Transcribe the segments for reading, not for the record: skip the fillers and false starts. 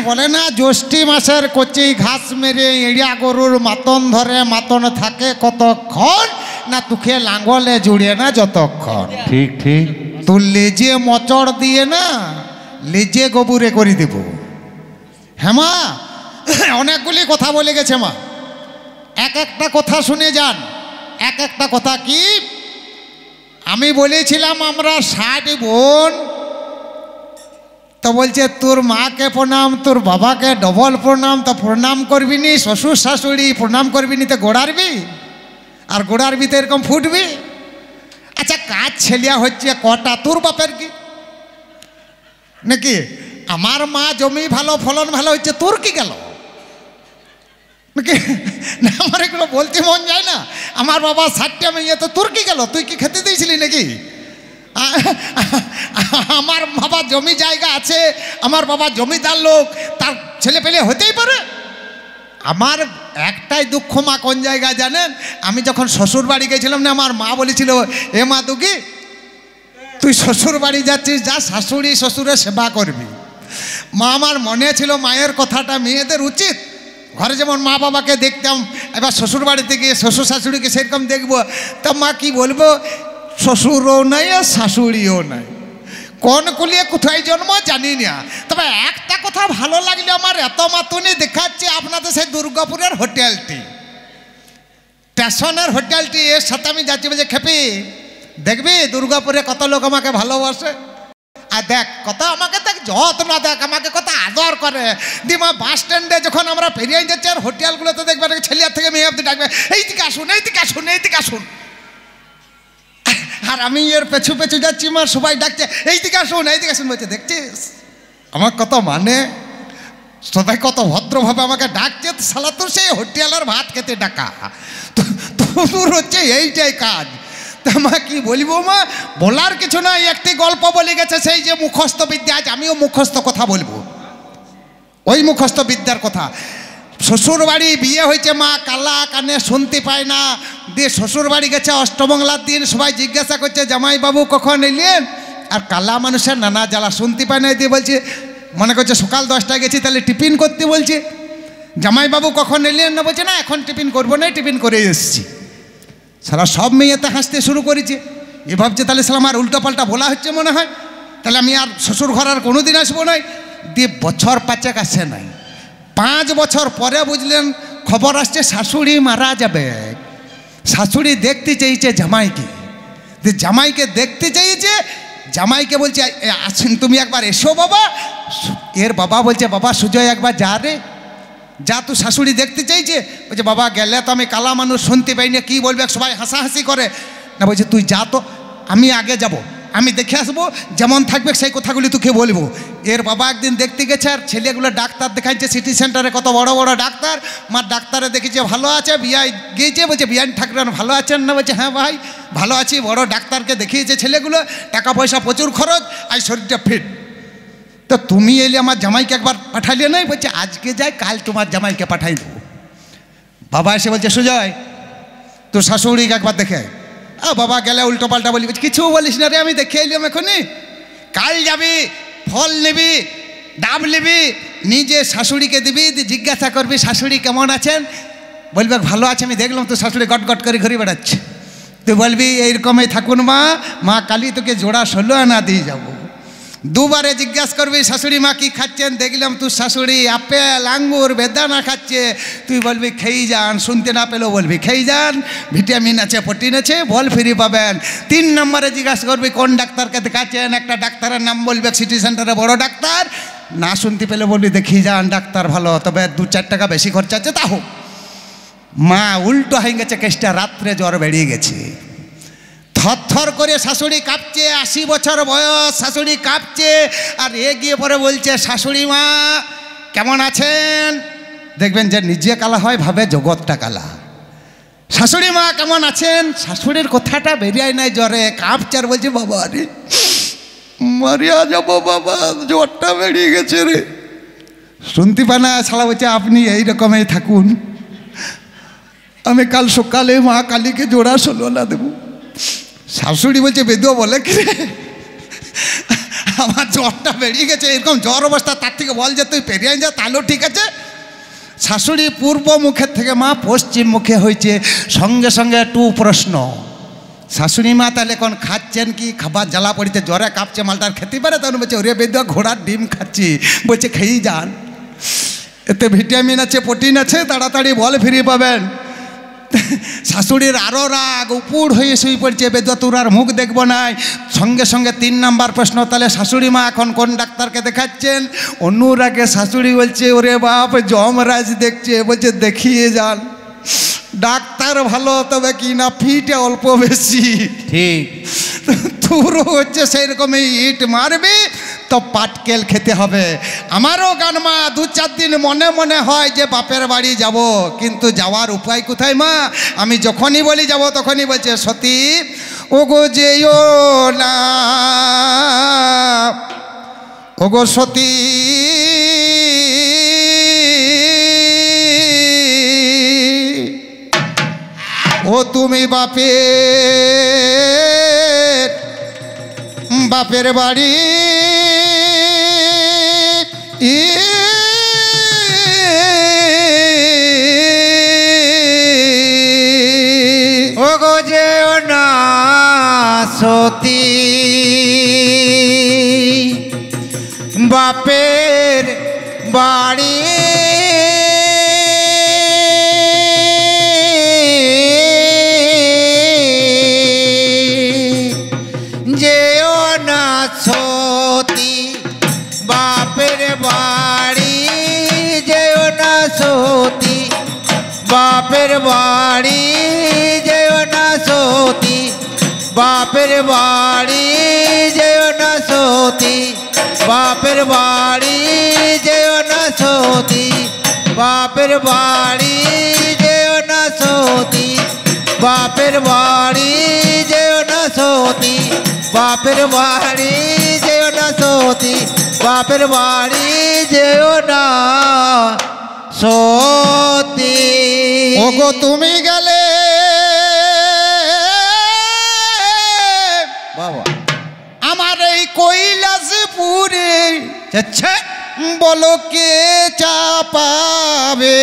বলে না জ্যৈষ্ঠী মাসের কচি ঘাস মেরে এড়িয়া গরুর মাতন ধরে মাতন থাকে কতক্ষণ না তুখে লাঙ্গলে জুড়ে না যতক্ষণ। ঠিক ঠিক। তুই লেজে মচড় দিয়ে না লেজে গোবরে করে দেব। হ্যাঁ মা, অনেকগুলি কথা বলে গেছে মা, এক একটা কথা শুনে যান। এক একটা কথা কি, আমি বলেছিলাম আমরা 60 বোন, তো বলছে তোর মাকে প্রণাম, তোর বাবাকে ডবল প্রণাম, তো প্রণাম করবি নি, শ্বশুর শাশুড়ি প্রণাম করবি নি তো গোড়ারবি, আর গোড়ারবি তো এরকম ফুটবি। আচ্ছা কাজ ছেলিয়া হচ্ছে কটা, তোর বাপের কি নাকি? আমার মা জমি ভালো ফলন ভালো হচ্ছে, তোর কি গেল নাকি? না আমার এগুলো বলতে মন যায় না। আমার বাবা 60টা মেয়ে, তো তোর কি গেল? তুই কি খেতে দিয়েছিলি নাকি? আমার বাবা জমি জায়গা আছে, আমার বাবা জমিদার লোক, তার ছেলে পেলে হতেই পারে। আমার একটাই দুঃখ মা কোন জায়গায় জানেন? আমি যখন শ্বশুর বাড়ি গেছিলাম না, আমার মা বলেছিল এ মা দুঃখী তুই শ্বশুর বাড়ি যাচ্ছিস, যা শাশুড়ি শ্বশুরের সেবা করবি। মা আমার মনে ছিল মায়ের কথাটা মেয়েদের উচিত। ঘরে যেমন মা বাবাকে দেখতাম, এবার শ্বশুর বাড়িতে গিয়ে শ্বশুর শাশুড়িকে সেরকম দেখবো, তা মা কি বলবো, শ্বশুরও নাই আর শাশুড়িও নাই, কোন কুলিয়ে কোথায় জন্ম জানি না। তবে একটা কথা ভালো লাগলো, আমার এত মাতুনি দেখাচ্ছে আপনাদের সেই দুর্গাপুরের হোটেলটি, স্টেশনের হোটেলটি, এর সাথে আমি যাচ্ছি বলছে খেপি দেখবি দুর্গাপুরে কত লোক আমাকে ভালোবাসে, আর দেখ কত আমাকে দেখ যত্ন, দেখ আমাকে কত আদর করে। দিমা বাস স্ট্যান্ডে যখন আমরা পেরিয়ে যাচ্ছি আর হোটেলগুলোতে দেখবে ছেলিয়ার থেকে মেয়ে অব্দি ডাকবে এই দিকে আসুন, এই দিকে আসুন, এই দিকে আসুন। আর আমি এর পেছু পেছু যাচ্ছি, মা সবাই ডাকছে এই দিকে আসুন, এই দিকে আসুন। বলছে দেখছিস আমার কত মানে, সবাই কত ভদ্রভাবে আমাকে ডাকছে। শালা তোর সেই হোটেলের ভাত খেতে ডাকা, তোর হচ্ছে এইটাই কাজ। তা মা কি বলবো মা, বলার কিছু নাই। একটি গল্প বলে গেছে সেই যে মুখস্থ বিদ্যা, আজ আমিও মুখস্থ কথা বলবো, ওই মুখস্থ বিদ্যার কথা। শ্বশুর বাড়ি বিয়ে হয়েছে, মা কালা কানে শুনতে পায় না, দিয়ে শ্বশুর বাড়ি গেছে অষ্টমঙ্গলার দিন। সবাই জিজ্ঞাসা করছে জামাইবাবু কখন এলেন, আর কালা মানুষের নানা জ্বালা শুনতে পায় না, দিয়ে বলছে মনে করছে সকাল 10টায় গেছি, তাহলে টিফিন করতে বলছে। জামাইবাবু কখন এলেন না, বলছে না এখন টিফিন করবো না, টিফিন করে এসেছি। সারা সব মেয়েতে হাসতে শুরু করেছে। এ ভাবছে তাহলে সালা আমার উল্টোপাল্টা বলা হচ্ছে মনে হয়, তাহলে আমি আর শ্বশুর ঘর আর কোনো দিন আসবো নাই। দিয়ে বছর 5 আসে নাই, 5 বছর পরে বুঝলেন খবর আসছে শাশুড়ি মারা যাবে। শাশুড়ি দেখতে চেয়েছে জামাইকে, জামাইকে দেখতে চেয়েছে, জামাইকে বলছে আসুন তুমি একবার এসো বাবা। এর বাবা বলছে বাবা সুজয় একবার যা রে যা, তুই শাশুড়ি দেখতে চাইছে। বলছে বাবা গেলে তো আমি কালা মানুষ শুনতে পাই না, কী বলবে, সবাই হাসাহাসি করে না। বলছে তুই যা তো, আমি আগে যাব, আমি দেখে আসবো, যেমন থাকবে সেই কথাগুলি তোকে বলবো। এর বাবা একদিন দেখতে গেছে, আর ছেলেগুলো ডাক্তার দেখাচ্ছে সিটি সেন্টারে, কত বড় বড় ডাক্তার। মা ডাক্তারে দেখেছে ভালো আছে, বিয়ায় গিয়েছে, বলছে বিয়ান ঠাকুরান ভালো আছেন না? বলছে হ্যাঁ ভাই ভালো আছি। বড় ডাক্তারকে দেখিয়েছে ছেলেগুলো, টাকা পয়সা প্রচুর খরচ, আর শরীরটা ফিট। তো তুমি এলে আমার জামাইকে একবার পাঠাইলে নাই? বলছে আজকে যাই, কাল তোমার জামাইকে পাঠাই দেবো। বাবা এসে বলছে সুজয় তোর শাশুড়িকে একবার দেখে। বাবা গেলে উল্টো পাল্টা বলি, বলছি কিছু বলিস না রে, আমি দেখে এলাম এখনই। কাল যাবি, ফল নিবি, ডাব নিবি, নিজে শাশুড়িকে দিবি, জিজ্ঞাসা করবি শাশুড়ি কেমন আছেন, বলবে ভালো আছে। আমি দেখলাম তো শাশুড়ি গট গট করে ঘুরে বেড়াচ্ছে। তুই বলবি এইরকমই থাকুন মা, মা কালী তোকে জোড়া 16 আনা দিয়ে যাবো। দুবারে জিজ্ঞাসা করবি শাশুড়ি মা কি খাচ্ছেন, দেখলাম তুই শাশুড়ি আপেল আঙ্গুর বেদানা খাচ্ছে, তুই বলবি খেয়ে যান। শুনতে না পেলেও বলবি খেয়ে যান, ভিটামিন আছে প্রোটিন আছে, বল ফ্রি পাবেন। 3 নম্বরে জিজ্ঞাসা করবি কোন ডাক্তারকে দেখাচ্ছেন, একটা ডাক্তারের নাম বলবে সিটি সেন্টারে বড় ডাক্তার, না শুনতে পেলে বলবি দেখিয়ে যান ডাক্তার ভালো, তবে 2-4 টাকা বেশি খরচা আছে তা হোক। মা উল্টো হয়ে গেছে কেসটা, রাত্রে জ্বর বেরিয়ে গেছে, থরথর করে শাশুড়ি কাঁপছে, 80 বছর বয়স, শাশুড়ি কাঁপছে। আর গিয়ে পরে বলছে শাশুড়ি মা কেমন আছেন। দেখবেন যে নিজে কালা হয় ভাবে জগৎটা কালা। শাশুড়ি মা কেমন আছেন, শাশুড়ির কথাটা বেরিয়ে নাই, জ্বরে কাঁপছে আর বলছে বাবা রে মারিয়া যাবো বাবা, জ্বরটা বেরিয়ে গেছে রে। শুনতে পায় না, শালা বলছে আপনি এইরকমই থাকুন, আমি কাল সকালে মা কালীকে জোড়া 16 আনা দেবো। শাশুড়ি বলছে বেদুয়া বলে কি রে, আমার জ্বরটা বেরিয়ে গেছে, এরকম জ্বর অবস্থা, তার থেকে বল যে তুই পেরিয়ে যা, তাহলেও ঠিক আছে। শাশুড়ি পূর্ব মুখের থেকে মা পশ্চিম মুখে হয়েছে, সঙ্গে সঙ্গে একটু প্রশ্ন, শাশুড়ি মা তাহলে এখন খাচ্ছেন কি? খাবার জ্বালা পড়িতে, জ্বরে কাঁপছে, মালটার খেতে পারে? তখন বলছে ওরে বেদুয়া ঘোড়ার ডিম খাচ্ছি। বলছে খেয়েই যান, এতে ভিটামিন আছে, প্রোটিন আছে, তাড়াতাড়ি বল ফিরে পাবেন। শাশুড়ির আরও রাগ, উপুর হয়ে শুয়ে পড়ছে, বেদুয়া তোর আর মুখ দেখবো নাই। সঙ্গে সঙ্গে 3 নাম্বার প্রশ্ন, তাহলে শাশুড়ি মা এখন কোন ডাক্তারকে দেখাচ্ছেন? অনুরাগে শাশুড়ি বলছে ওরে বাপ যমরাজ দেখছে। বলছে দেখিয়ে যান, ডাক্তার ভালো, তবে কি না ফিটে অল্প বেশি। ঠিক, তোরও হচ্ছে সেই রকমই, ইট মারবি তো পাটকেল খেতে হবে। আমারও গান মা 2-4 দিন মনে মনে হয় যে বাপের বাড়ি যাব, কিন্তু যাওয়ার উপায় কোথায় মা? আমি যখনই বলি যাব তখনই বলছে সতী ওগো যেও না, ওগো সতী ও তুমি বাপের বাড়ি ওগো যেও না সতী বাপের বাড়ি, যেও না সতী বাপের বাড়ি, যেও না সতী বাপের বাড়ি, যেও না সতী বাপের বাড়ি, যেও না সতী বাপের বাড়ি, যেও না সতী বাপের বাড়ি, যেও না সতী বাপের বাড়ি, যেও না সতী বাপের বাড়ি, যেও না সতী বাপের বাড়ি, যেও না সতী। ওগো তুমি গেলে বাবা আমার এই কৈলাসপুরে, আচ্ছা বলো কে চাপাবে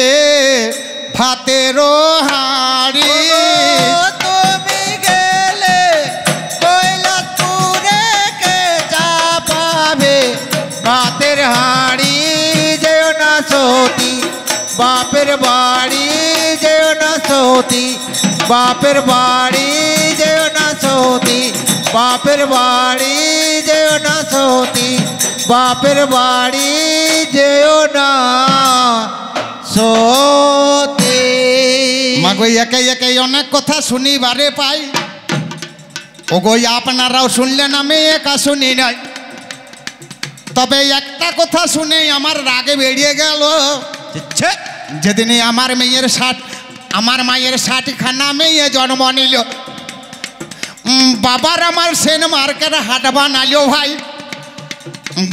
ভাতের হাড়ি? তুমি গেলে কৈলাসপুরে কে চাপাবে ভাতের হাড়ি, যেও না সতী বাপের বাড়ি, যেও না সতী বাপের বাড়ি, যেও না সতী বাপের বাড়ি, যেও না সতী বাপের বাড়ি, যেও না সতী। মাগো একে একে অনেক কথা শুনিবারে পাই, ওগো আপনারাও শুনলেন, আমি একা শুনি নাই। তবে একটা কথা শুনে আমার রাগে বেরিয়ে গেল। যেদিনে আমার মায়ের 60খানা মেয়ে জন্ম নিল, বাবার আমার সেন মার্কেটে হাট বানালো ভাই।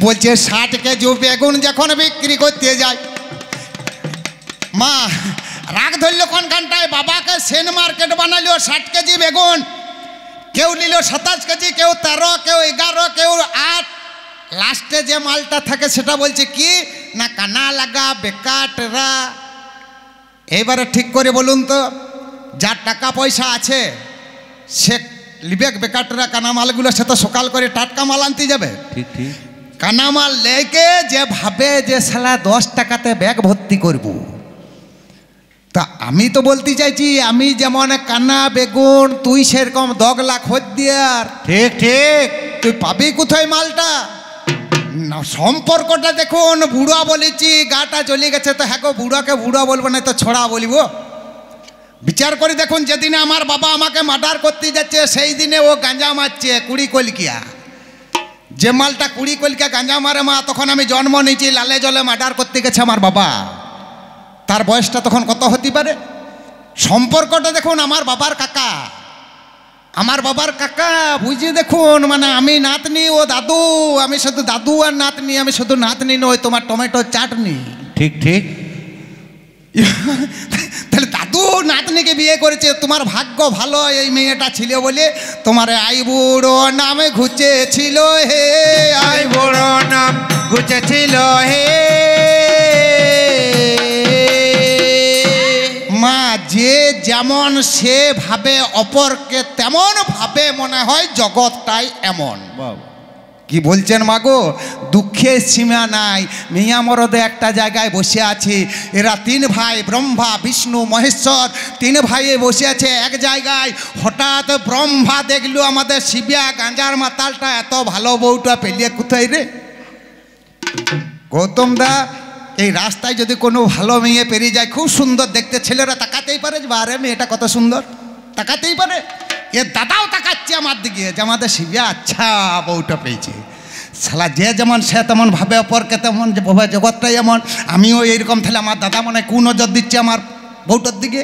বলছে 60 কেজি বেগুন যখন বিক্রি করতে যায়, মা রাগ ধরলো কোনখানটায়, বাবাকে সেন মার্কেট বানালো 60 কেজি বেগুন। কেউ নিল 27 কেজি, কেউ 13, কেউ 11, কেউ 8। লাস্টে যে মালটা থাকে সেটা বলছে কি না কানা লাগা বেকাটরা। এইবারে ঠিক করে বলুন তো, যার টাকা পয়সা আছে সে লিবেক বেকাটরা কানামালগুলো, সে তো সকাল করে টাটকা মাল আনতে যাবে। ঠিক ঠিক, কানামাল লেকে যে ভাবে যে শালা 10 টাকাতে ব্যাগ ভর্তি করব, তা আমি তো বলতে চাইছি আমি যেমন কানা বেগুন, তুই সেরকম 10 লাখ খদ্দের। ঠিক ঠিক, তুই পাবি কোথায় মালটা? না সম্পর্কটা দেখুন, বুড়া বলেছি গাটা চলে গেছে, তো হ্যাঁ গো বুড়াকে বুড়া বলবো না তো ছড়া বলবো। বিচার করে দেখুন, যেদিনে আমার বাবা আমাকে মার্ডার করতে যাচ্ছে সেই দিনে ও গাঁজা মারছে 20 কলকিয়া। যে মালটা 20 কলকিয়া গাঁজা মারে মা, তখন আমি জন্ম নিয়েছি, লালে জলে মার্ডার করতে গেছে আমার বাবা। তার বয়সটা তখন কত হতে পারে? সম্পর্কটা দেখুন, আমার বাবার কাকা, আমার বাবার কাকা বুঝে দেখুন, মানে আমি নাতনি ও দাদু, আমি শুধু দাদু আর নাতনি, আমি শুধু নাতনি নই, তোমার টমেটো চাটনি। ঠিক ঠিক, তাহলে দাদু দু নাতনিকে বিয়ে করেছে, তোমার ভাগ্য ভালো এই মেয়েটা ছিল বলে তোমার আই বুড়ো নামে ঘুচেছিল হে, আই বড় নাম ঘুচেছিল হে। মা যে যেমন সে ভাবে অপরকে তেমন ভাবে, মনে হয় জগৎটাই এমন। কি বলছেন মাগো, দুঃখের সীমা নাই। মিয়া মরদে একটা জায়গায় বসে আছে, এরা তিন ভাই ব্রহ্মা বিষ্ণু মহেশ্বর, তিন ভাইয়ে বসে আছে এক জায়গায়। হঠাৎ ব্রহ্মা দেখলো আমাদের শিবিয়া গাঁজার মাতালটা এত ভালো বউটা পেলিয়ে কোথায় রে। গৌতম দা, এই রাস্তায় যদি কোনো ভালো মেয়ে পেরিয়ে যায়, খুব সুন্দর দেখতে, ছেলেরা তাকাতেই পারে যে আরে মেয়েটা কত সুন্দর, তাকাতেই পারে। এ দাদাও তাকাচ্ছে আমার দিকে যে আমাদের শিবিয়া আচ্ছা বউটা পেয়েছে। শালা যে যেমন সে তেমন ভাবে, অপরকে তেমন যে ভাবে, জগৎটাই এমন। আমিও এইরকম, তাহলে আমার দাদা মনে হয় কোন নজর দিচ্ছে আমার বউটার দিকে।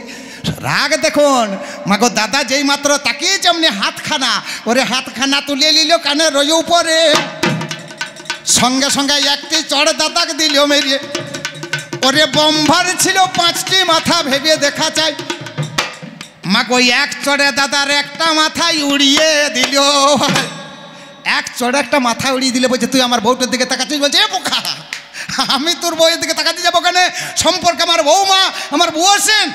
রাগ দেখুন মাগো, দাদা যেই মাত্র তাকিয়েছে এমনি হাতখানা, ওরে হাতখানা তুলে নিল কানে রয়ে উপরে, সঙ্গে সঙ্গে একটি চড় দাদাকে দিল মেরিয়ে। ওরে ব্রহ্মার ছিল 5টি মাথা, ভেবে দেখা চাই। মাগো এক চড়ে দাদার একটা মাথায় উড়িয়ে দিল, এক চড়ে একটা মাথা উড়িয়ে দিলে। বলছে তুই আমার বউটার দিকে তাকাচ্ছিস? বলছে এ বোকা, আমি তোর বউয়ের দিকে তাকাতে যাবো কেন? সম্পর্কে আমার বউমা, আমার বউ আছেন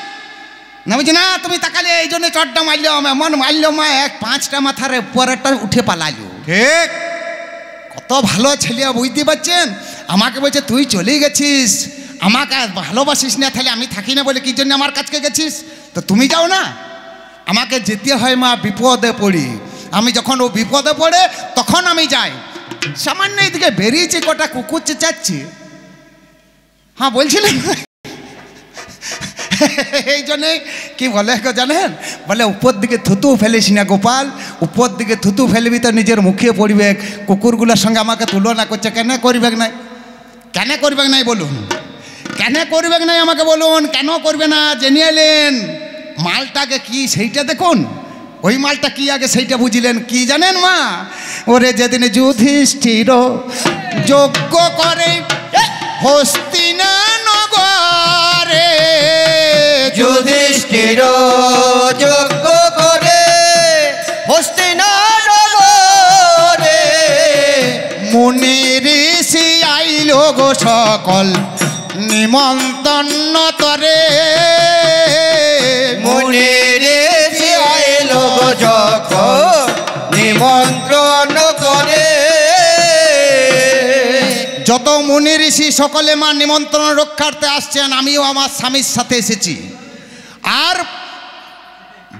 না। বলছি না তুমি তাকালে এই জন্য চড়টা মারল, এমন মারল মা, 5টা মাথার পরেরটা উঠে পালালো। ঠিক। কত ভালো ছেলে, বুঝতে পারছেন? আমাকে বলছে তুই চলে গেছিস, আমাকে ভালোবাসিস না, তাহলে আমি থাকি না বলে কি জন্য আমার কাছকে গেছিস? তো তুমি যাও না, আমাকে যেতে হয় মা, বিপদে পড়ি। আমি যখন ও বিপদে পড়ে তখন আমি যাই। সামান্য এদিকে বেরিয়েছি, কটা কুকুর চেঁচাচ্ছি। হ্যাঁ বলছিলেন এই জন্যে কি বলে জানেন, বলে উপর দিকে থুতু ফেলিস না গোপাল, উপর দিকে থুতু ফেলবি তো নিজের মুখে পড়বে। কুকুরগুলোর সঙ্গে আমাকে তুলনা করছে, কেন করবে নাই? কেন করবে নাই বলুন, কেন করবে নাই আমাকে বলুন, কেন করবে না? জেনে এলেন মালটাকে কি সেইটা দেখুন, ওই মালটা কি আগে সেইটা বুঝিলেন। কি জানেন মা, ওরে যেদিন যুধিষ্ঠির যজ্ঞ করে হস্তিনা নগরে, যুধিষ্ঠির যজ্ঞ করে হস্তিনা নগরে, মুনি ঋষি আইল গো সকল নিমন্ত্রণ তরে, মুনি ঋষি আইল গো সকল নিমন্ত্রণ করে। যত মুনি ঋষি সকলে মা নিমন্ত্রণ রক্ষার্থে আসছেন, আমিও আমার স্বামীর সাথে এসেছি। আর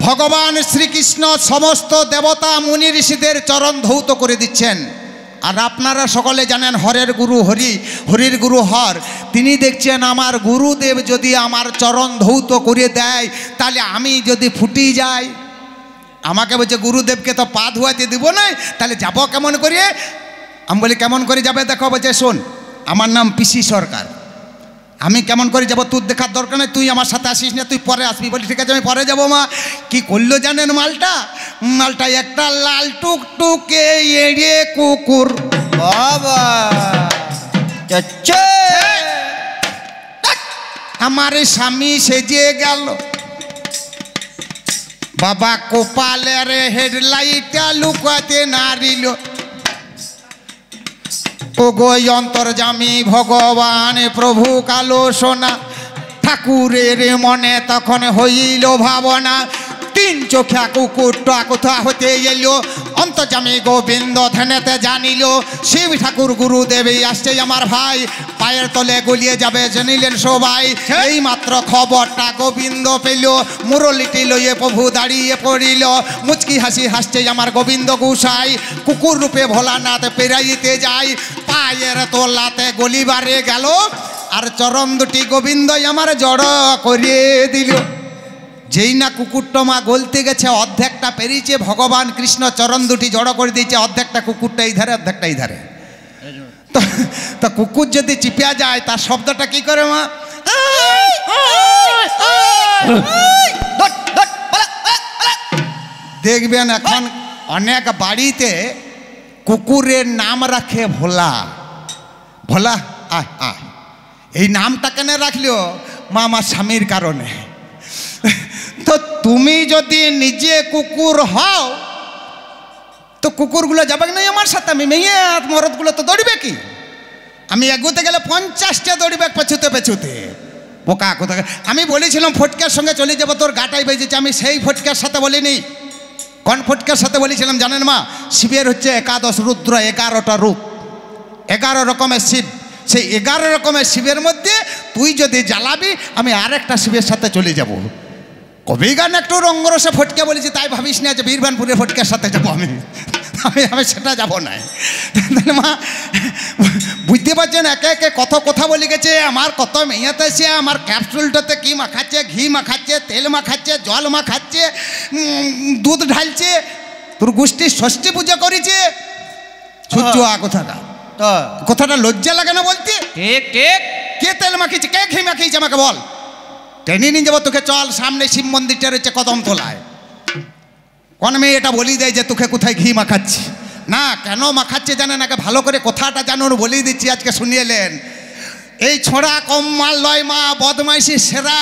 ভগবান শ্রীকৃষ্ণ সমস্ত দেবতা মুনি ঋষিদের চরণ ধৌত করে দিচ্ছেন। আর আপনারা সকলে জানেন হরের গুরু হরি, হরির গুরু হর। তিনি দেখছেন আমার গুরুদেব যদি আমার চরণ ধৌত করে দেয়, তাহলে আমি যদি ফুটি যাই, আমাকে বলছে গুরুদেবকে তো পা ধোয়াতে দিব না, তাহলে যাব কেমন করিয়ে? আমি বলি কেমন করে যাবে দেখো। বলছে শোন, আমার নাম পিসি সরকার, আমি কেমন করে যাব? তোর দেখার দরকার নেই, তুই আমার সাথে আসিস না, তুই পরে আসবি। বলি ঠিক আছে আমি পরে যাবো মা। কি করলো জানেন মালটা? মালটা একটা লাল টুকটুকে এড়িয়ে কুকুর, বাবা আমার স্বামী সেজে গেল। বাবা কপালের হেডলাইটটা লুকাতে নারিল। ও গো অন্তর্যামী ভগবান প্রভু কালো সোনা, ঠাকুরের মনে তখন হইল ভাবনা। 3 চোখা কুকুরটা কোথা হতে এলো, অন্তর্যামী গোবিন্দ ধ্যানেতে জানিল। শিব ঠাকুর গুরুদেবী আসছে আমার ভাই, পায়ের তলে গলিয়ে যাবে জানিলেন সবাই। এই মাত্র খবরটা গোবিন্দ পেল, মুরলিটি লইয়ে প্রভু দাঁড়িয়ে পড়িল। মুচকি হাসি হাসছে আমার গোবিন্দ গোসাই, কুকুর রূপে ভোলানাথ পেরাইতে যায়। পায়ের তোলাতে গলিবারে গেল, আর চরণ দুটি গোবিন্দ আমার জড় করিয়ে দিল। যেই না কুকুরটা মা গলতে গেছে, অর্ধেকটা পেরিয়েছে, ভগবান কৃষ্ণ চরণ দুটি জড়ো করে দিয়েছে। অর্ধেকটা কুকুরটা এই ধারে, অর্ধেকটা এই ধারে। তো কুকুর যদি চিপিয়া যায়, তার শব্দটা কি করে মা? দেখবেন এখন অনেক বাড়িতে কুকুরের নাম রাখে ভোলা। ভোলা আয় আয়, এই নামটা কেন রাখলো? মা আমার স্বামীর কারণে। তুমি যদি নিজে কুকুর হও তো কুকুরগুলো যাবে না আমার সাথে, আমি মেয়ে মরদগুলো তো দৌড়বে কি, আমি এগোতে গেলে 50টা দৌড়বে পেছুতে পেছুতে, বোকা কোথায়। আমি বলেছিলাম ফটকার সঙ্গে চলে যাবো, তোর গাটাই বেজেছে। আমি সেই ফটকার সাথে বলিনি, কোন ফটকার সাথে বলেছিলাম জানেন মা? শিবের হচ্ছে 11 রুদ্র, 11টা রূপ, 11 রকমের শিব। সেই 11 রকমের শিবের মধ্যে তুই যদি জ্বালাবি, আমি আর একটা শিবের সাথে চলে যাব। কবি গান একটু রঙ্গরসে ফটকে বলেছি, তাই ভাবিস না যে বীরবানপুরের ফটকার সাথে যাবো আমি আমি সেটা যাব না। মা বুঝতে পারছেন, একে একে কত কথা বলে গেছে। আমার কত মেয়েতে সে আমার ক্যাপসুলটাতে কি মাখাচ্ছে, ঘি মাখাচ্ছে, তেল মাখাচ্ছে, জল মাখাচ্ছে, দুধ ঢালছে। তোর গোষ্ঠীর ষষ্ঠী পূজা করেছে। সূর্য কোথাটা, কথাটা লজ্জা লাগে না বলতে? ঠিক ঠিক। কে তেল মাখিয়েছে, কে ঘি মাখিয়েছে আমাকে বল। টেনে নিয়ে যাবো তোকে, চল সামনে শিব মন্দিরটা রয়েছে কদমতলায়। কোন মেয়ে এটা বলি দেয় যে তোকে কোথায় ঘি মাখাচ্ছি? না, কেন মাখাচ্ছে জানেন? আগে ভালো করে কথাটা জানুন, বলেই দিচ্ছি, আজকে শুনিয়েলেন। এই ছোড়া কম মাল লয় মা, বদমাইশি সেরা।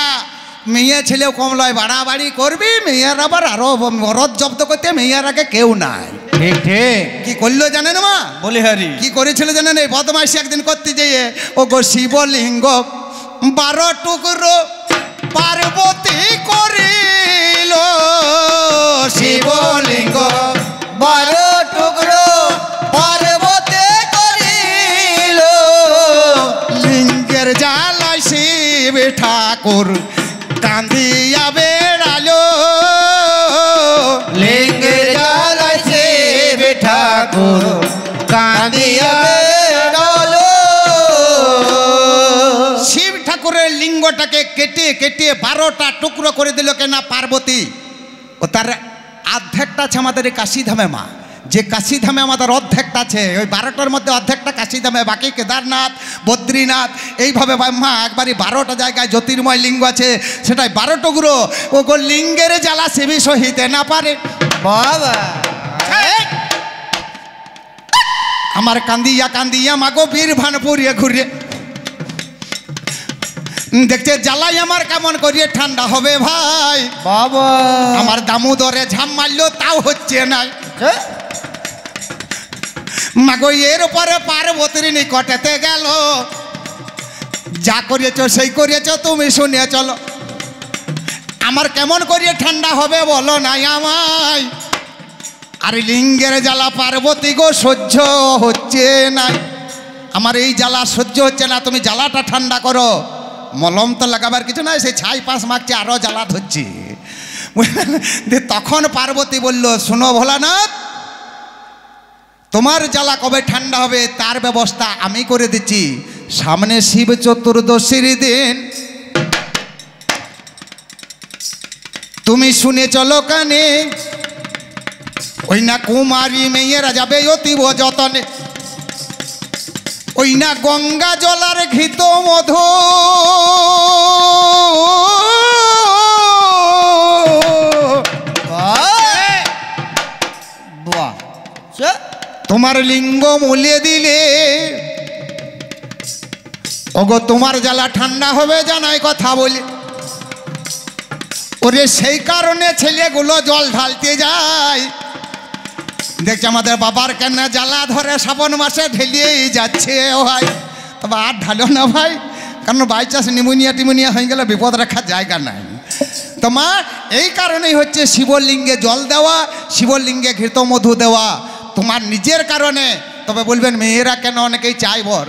মেয়ে ছেলেও কম লয়, বাড়াবাড়ি করবি, মেয়ের আবার আরো মরদ জব্দ করতে মেয়ের আগে কেউ নাই। ঠিক ঠিক। কি করলো জানেন মা? বলি হারি কি করেছিল জানেন? এই বদমাইশি একদিন করতে যেয়ে ও গো শিবলিঙ্গ 12 টুকরো পার্বতী করিল। শিবলিঙ্গ 12 টুকরো পার্বতী করিল। লিঙ্গের জ্বালায় শিব ঠাকুর কান্দিয়া বেড়ালো। লিঙ্গের জ্বালায় শিব ঠাকুর কাঁদিয়া বেড়ালো। শিব ঠাকুরের লিঙ্গটাকে কেটে কেটে 12টা টুকরো করে দিল কেনা পার্বতী। ও তার অর্ধেকটা আছে আমাদের এই কাশীধামে মা, যে কাশীধামে আমাদের অর্ধেকটা আছে, ওই 12টার মধ্যে অর্ধেকটা কাশীধামে, বাকি কেদারনাথ, বদ্রীনাথ, এইভাবে মা একবারই 12টা জায়গায় জ্যোতির্ময় লিঙ্গ আছে, সেটাই 12 টুকরো। ও গো লিঙ্গের জ্বালা শিবি সহিতে না পারে। বাবা আমার কান্দিয়া কান্দিয়া মাগো বীরভানপুরে ঘুরে দেখছে জ্বালাই আমার কেমন করিয়ে ঠান্ডা হবে ভাই। বাবা আমার দামোদরে ঝাম মারলো তাও হচ্ছে না। মাগো এর উপরে পার্বতীর নিকটেতে গেল, যা করিয়েছ সেই করিয়েছ, তুমি শুনে চলো। আমার কেমন করিয়ে ঠান্ডা হবে বলো নাই আমায়। আর লিঙ্গের জ্বালা পার্বতী গো সহ্য হচ্ছে নাই, আমার এই জ্বালা সহ্য হচ্ছে না, তুমি জ্বালাটা ঠান্ডা করো। মলম তো লাগাবার কিছু নাই, সেই ছাই পাশ মাখছে, আরও জ্বালা ধরছে। তখন পার্বতী বলল, শোনো ভোলানাথ, তোমার জ্বালা কবে ঠান্ডা হবে তার ব্যবস্থা আমি করে দিচ্ছি। সামনে শিব চতুর্দশীর দিন তুমি শুনে চলো কানে, ওই না কুমারী মেয়েরা যাবে অতীব যতনে, ওই না গঙ্গা জলার ঘৃত মধু, তোমার লিঙ্গ মুলিয়ে দিলে ওগো তোমার জ্বালা ঠান্ডা হবে জানাই কথা বলি। ওরে সেই কারণে ছেলেগুলো জল ঢালতে যায়। দেখছি আমাদের বাবার কেন জ্বালা ধরে শ্রাবণ মাসে ঢেলিয়েই যাচ্ছে ও ভাই, তবে আর ঢালো না ভাই, কারণ বাই চান্স নিমোনিয়া টিমোনিয়া হয়ে গেলে বিপদ রাখার জায়গা নাই। তো মা এই কারণেই হচ্ছে শিবলিঙ্গে জল দেওয়া, শিবলিঙ্গে ঘৃত মধু দেওয়া, তোমার নিজের কারণে। তবে বলবেন মেয়েরা কেন অনেকেই চাই বর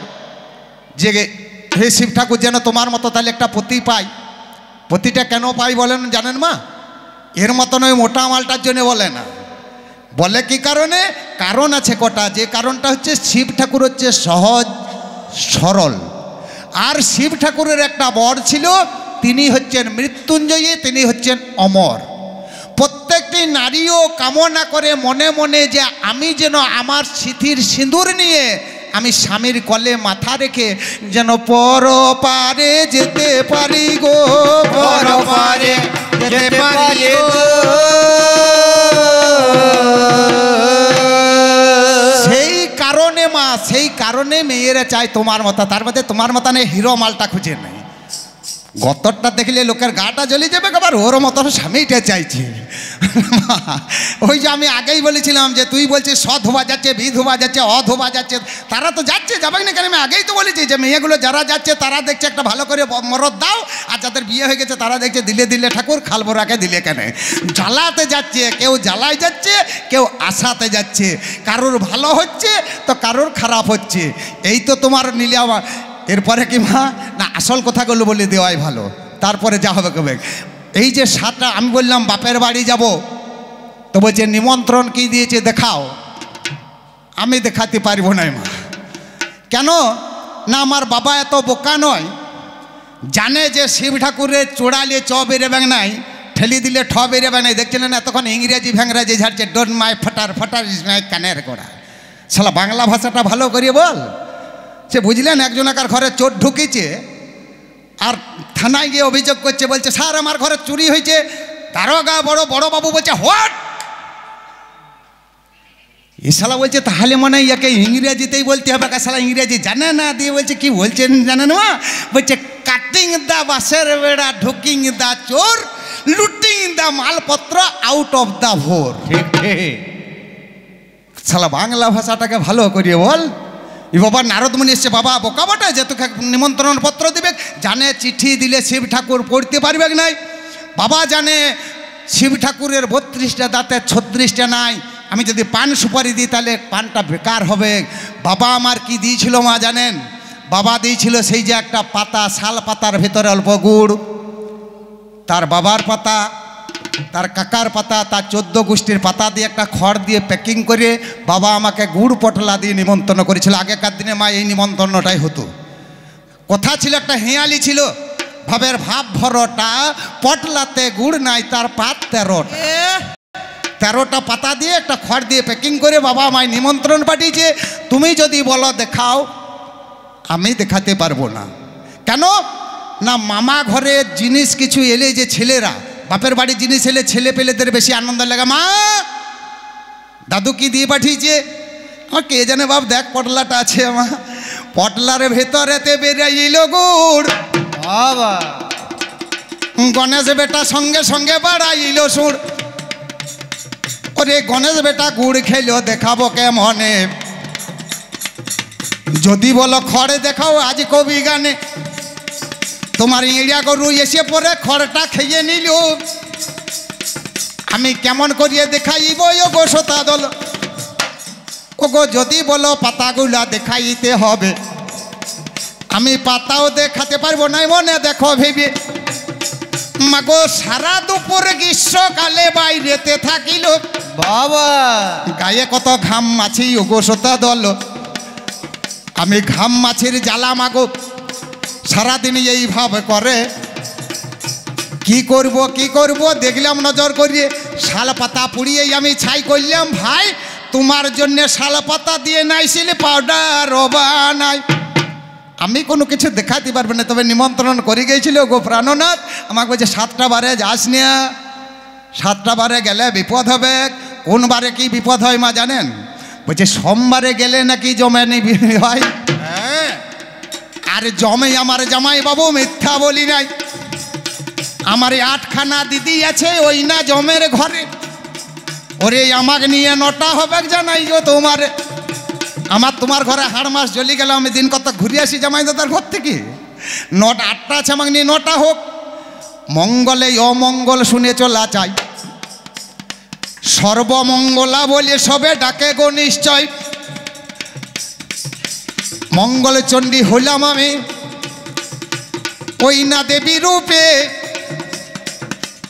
যে হে শিব ঠাকুর যেন তোমার মতো তাহলে একটা পতি পাই। পতিটা কেন পাই বলেন জানেন মা? এর মতন ওই মোটা মালটার জন্য বলে না, বলে কি কারণে? কারণ আছে কটা। যে কারণটা হচ্ছে শিব ঠাকুর হচ্ছে সহজ সরল, আর শিব ঠাকুরের একটা বর ছিল, তিনি হচ্ছেন মৃত্যুঞ্জয়ী, তিনি হচ্ছেন অমর। প্রত্যেকটি নারীও কামনা করে মনে মনে যে আমি যেন আমার সিঁথির সিঁদুর নিয়ে আমি স্বামীর কোলে মাথা রেখে যেন পর পারে যেতে পারি গো, পর পারে যেতে পারি গো। সেই কারণে মা, সেই কারণে মেয়েরা চায় তোমার মতো। তার মধ্যে তোমার মতো নেই হিরো মালটা খুঁজে নেই। গতরটা দেখলে লোকের গাটা জ্বলে যাবে, আবার ওর মতন স্বামীটা চাইছে। ওই যে আমি আগেই বলেছিলাম যে তুই বলছিস স ধোবা যাচ্ছে, বি ধোবা যাচ্ছে, অ ধোবা যাচ্ছে, তারা তো যাচ্ছে, যাবে না কেন? আমি আগেই তো বলেছি যে মেয়েগুলো যারা যাচ্ছে তারা দেখছে একটা ভালো করে মরদ দাও, আর যাদের বিয়ে হয়ে গেছে তারা দেখছে দিলে দিলে ঠাকুর, খালবোরাকে দিলে কেন। জ্বালাতে যাচ্ছে, কেউ জ্বালায় যাচ্ছে, কেউ আশাতে যাচ্ছে, কারোর ভালো হচ্ছে তো কারোর খারাপ হচ্ছে। এই তো তোমার নিলে আমার এরপরে কি মা না আসল কথাগুলো বলে দেওয়াই ভালো, তারপরে যা হবে কবে। এই যে 7টা আমি বললাম বাপের বাড়ি যাব, তো বলছে নিমন্ত্রণ কি দিয়েছে দেখাও। আমি দেখাতে পারবো না মা। কেন না আমার বাবা এত বোকা নয়, জানে যে শিব ঠাকুরের চোড়ালে চ বেরোবে নাই, ঠেলি দিলে ঠ বেরোবে নাই। দেখছিলেন এতক্ষণ ইংরেজি ভ্যাংরাজি ঝাড়ছে, ডোন্ট মাই ফাটার ফাটার ইজ মাই কানের গোড়া। শালা বাংলা ভাষাটা ভালো করিয়ে বল। সে বুঝলেন একজনকার ঘরে চোর ঢুকেছে আর থানায় গিয়ে অভিযোগ করছে, বলছে স্যার আমার ঘরে চুরি হয়েছে। দারোগা বড় বাবু বলছে হোয়াট। এ শালা বলছে তাহলে মনে হয় ইয়াকে ইংরেজিতেই বলতে হবে, শালা ইংরেজি জানে না। দিয়ে বলছে কি বলছেন জানেন মা? বলছে কাটিং দ্য বাসের বেড়া, ঢুকিং দ্য চোর, লুটিং দ্য মালপত্র আউট অফ দ্য ভোর। ঠিক ঠিক, শালা বাংলা ভাষাটাকে ভালো করিয়ে বল। এ বাবা নারদমণি এসছে, বাবা বোকা বটে যে তোকে নিমন্ত্রণ পত্র দিবে, জানে চিঠি দিলে শিব ঠাকুর পড়তে পারবে নাই। বাবা জানে শিব ঠাকুরের 32টা দাঁতে 36টা নাই, আমি যদি পান সুপারি দিই তাহলে পানটা বেকার হবে। বাবা আমার কি দিয়েছিল মা জানেন? বাবা দিয়েছিল সেই যে একটা পাতা, শাল পাতার ভেতরে অল্প গুড়, তার বাবার পাতা, তার কাকার পাতা, তার 14 গোষ্ঠীর পাতা দিয়ে একটা খড় দিয়ে প্যাকিং করে বাবা আমাকে গুড় পটলা দিয়ে নিমন্ত্রণ করেছিল। আগেকার দিনে মা এই নিমন্ত্রণটাই হতো। কথা ছিল একটা হেঁয়ালি ছিল, ভাবের ভাব ভরটা, পটলাতে গুড় নাই তার পাত 13টা পাতা দিয়ে একটা খড় দিয়ে প্যাকিং করে বাবা আমায় নিমন্ত্রণ পাঠিয়েছে। তুমি যদি বলো দেখাও, আমি দেখাতে পারবো না। কেন না মামা ঘরে জিনিস কিছু এলে যে ছেলেরা, বাপের বাড়ির জিনিস এলে ছেলে পেলেদের বেশি আনন্দ লাগে। মা দাদু কি দিয়ে পাঠিয়েছে? আমার কে জানে বাপ, দেখ পটলাটা আছে আমার, পটলার ভেতরেতে বেরিয়েছিল গুড়। বাবা গণেশ বেটা সঙ্গে সঙ্গে বাড়াইল সুর। ওরে গণেশ বেটা গুড় খেলো, দেখাবো কেমনে? যদি বলো খড়ে দেখাও আজ কবি গানে, তোমার ইঁড়িয়া গরু এসে পরে খড়টা খেয়ে নিল। আমি কেমন করিয়ে দেখাইব ওগো সোতা দল? ওগো যদি বলো পাতাগুলা দেখাইতে হবে, আমি পাতাও দেখাতে পারবো না, মনে দেখো ভেবে। মাগো সারা দুপুর গ্রীষ্মকালে বাইরেতে থাকিল, বাবা গায়ে কত ঘাম মাছি ওগো সোতা দল। আমি ঘাম মাছির জ্বালা মাগো সারাদিন এইভাবে করে। কি করব দেখলাম নজর করিয়ে, শাল পাতা পুড়িয়েই আমি ছাই করলাম। ভাই তোমার জন্য শাল পাতা দিয়ে নাইছিল পাউডার বানাই। আমি কোনো কিছু দেখাতে পারবো না, তবে নিমন্ত্রণ করে গিয়েছিল গো প্রাণনাথ। আমাকে বলছে 7টা বারে যাস না, 7টা বারে গেলে বিপদ হবে। কোন বারে কি বিপদ হয় মা জানেন? বলছে সোমবারে গেলে নাকি জমে নিবি হয়। হ্যাঁ, আর জমে আমার জামাই বাবু মিথ্যা বলি নাই। আমার 8খানা দিদি আছে ওই না জমের ঘরে। ওরে আমাকে নিয়ে 9টা হবে জানাই গো তোমার। আমার তোমার ঘরে হাড় মাস জ্বলি গেল, আমি দিন কত ঘুরে আসি জামাই দাদার ঘর থেকে। 8টা আছে, আমাকে নিয়ে 9টা হোক। মঙ্গলে অমঙ্গল শুনে চলা চাই, সর্বমঙ্গলা বলে সবে ডাকে গো নিশ্চয়। মঙ্গল চণ্ডী হইলাম আমি ওই না দেবী রূপে,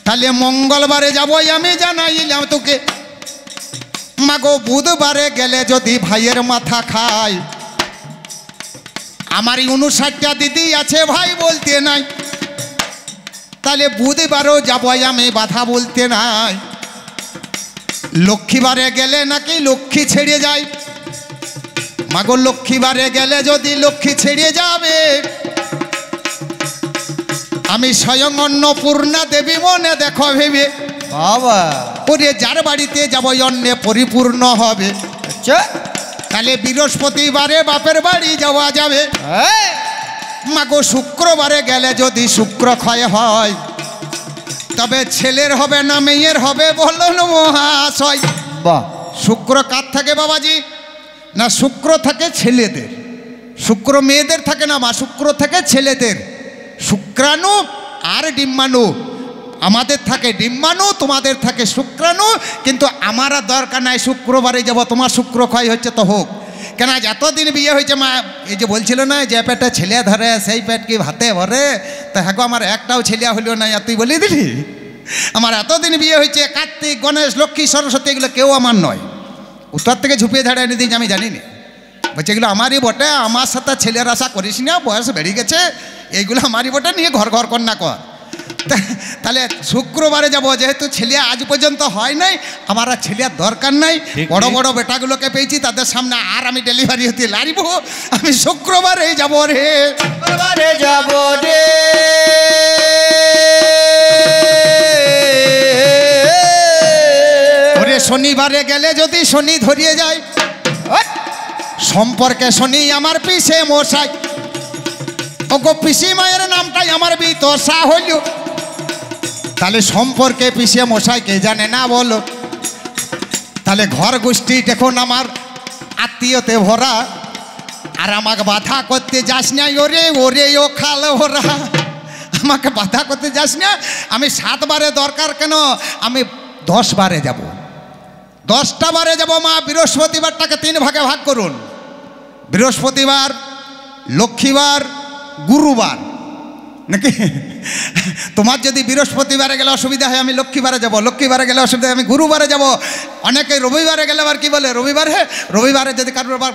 তাহলে মঙ্গলবারে যাবই আমি জানাইলাম তোকে। মাগো বুধবারে গেলে যদি ভাইয়ের মাথা খায়, আমার 59টা দিদি আছে ভাই বলতে নাই, তাহলে বুধবারও যাবই আমি বাধা বলতে নাই। লক্ষ্মীবারে গেলে নাকি লক্ষ্মী ছেড়ে যায়, মাগো লক্ষ্মীবারে গেলে যদি লক্ষ্মী ছেড়ে যাবে, আমি স্বয়ং অন্নপূর্ণা দেবী মনে দেখো ভেবে। বাবা ওরে যার বাড়িতে যাবো অন্নে পরিপূর্ণ হবে। আচ্ছা তাহলে বৃহস্পতিবারে বাপের বাড়ি যাওয়া যাবে। মাগো শুক্রবারে গেলে যদি শুক্র ক্ষয় হয় তবে ছেলের হবে না মেয়ের হবে বলুন মহাশয়। বাহ, শুক্র কার থাকে বাবাজি? না শুক্র থাকে ছেলেদের, শুক্র মেয়েদের থাকে না মা, শুক্র থাকে ছেলেদের। শুক্রাণু আর ডিম্বাণু, আমাদের থাকে ডিম্বাণু, তোমাদের থাকে শুক্রাণু। কিন্তু আমার আর দরকার নাই শুক্রবারে যাব, তোমার শুক্র ক্ষয় হচ্ছে তো হোক। কেন এতদিন বিয়ে হয়েছে মা, এই যে বলছিল না যে পেটে ছেলে ধরে সেই পেট কি ভাতে ভরে, তা হ্যাঁ আমার একটাও ছেলে হইল না, তুই বলে দিলি। আমার এতদিন বিয়ে হয়েছে, কার্তিক, গণেশ, লক্ষ্মী, সরস্বতী এগুলো কেউ আমার নয়। উত্তর থেকে ঝুঁপিয়ে ঝাড়ে এনে দিয়েছি আমি জানি না, বলছে এগুলো আমারই বটে, আমার সাথে ছেলের আশা করিস না, বয়স বেড়ে গেছে, এইগুলো আমারই বটে, নিয়ে ঘর ঘর কর না কর। তাহলে শুক্রবারে যাব, যেহেতু ছেলে আজ পর্যন্ত হয় নাই, আমার আর ছেলের দরকার নাই। বড় বড় বেটাগুলোকে পেয়েছি, তাদের সামনে আর আমি ডেলিভারি হতে লারিব, আমি শুক্রবারে যাব রে, শুক্রবারে যাব রে। ওরে শনিবারে গেলে যদি শনি ধরিয়ে যায়, সম্পর্কে শনি আমার পিসে মশাই, ওগো পিসি মায়ের নামটাই আমার বিতসা হইল। তাহলে সম্পর্কে পিসে মশাই কে জানে না বলো? তাহলে ঘর গোষ্ঠী দেখুন আমার আত্মীয়তে ভরা, আর আমাকে বাধা করতে যাস না, ওরে ওরে ও খাল ভরা, আমাকে বাধা করতে যাস না। আমি 7 বারে দরকার কেন, আমি 10 বারে যাব, 10টা বারে যাব মা। বৃহস্পতিবারটাকে 3 ভাগে ভাগ করুন, বৃহস্পতিবার, লক্ষ্মীবার, গুরুবার, নাকি? তোমার যদি বৃহস্পতিবারে গেলে অসুবিধা হয় আমি লক্ষ্মীবারে যাব, লক্ষ্মীবারে গেলে অসুবিধা হয় আমি গুরুবারে যাব। অনেকে রবিবারে গেলে আবার কি বলে, রবিবারে যদি কারোর আবার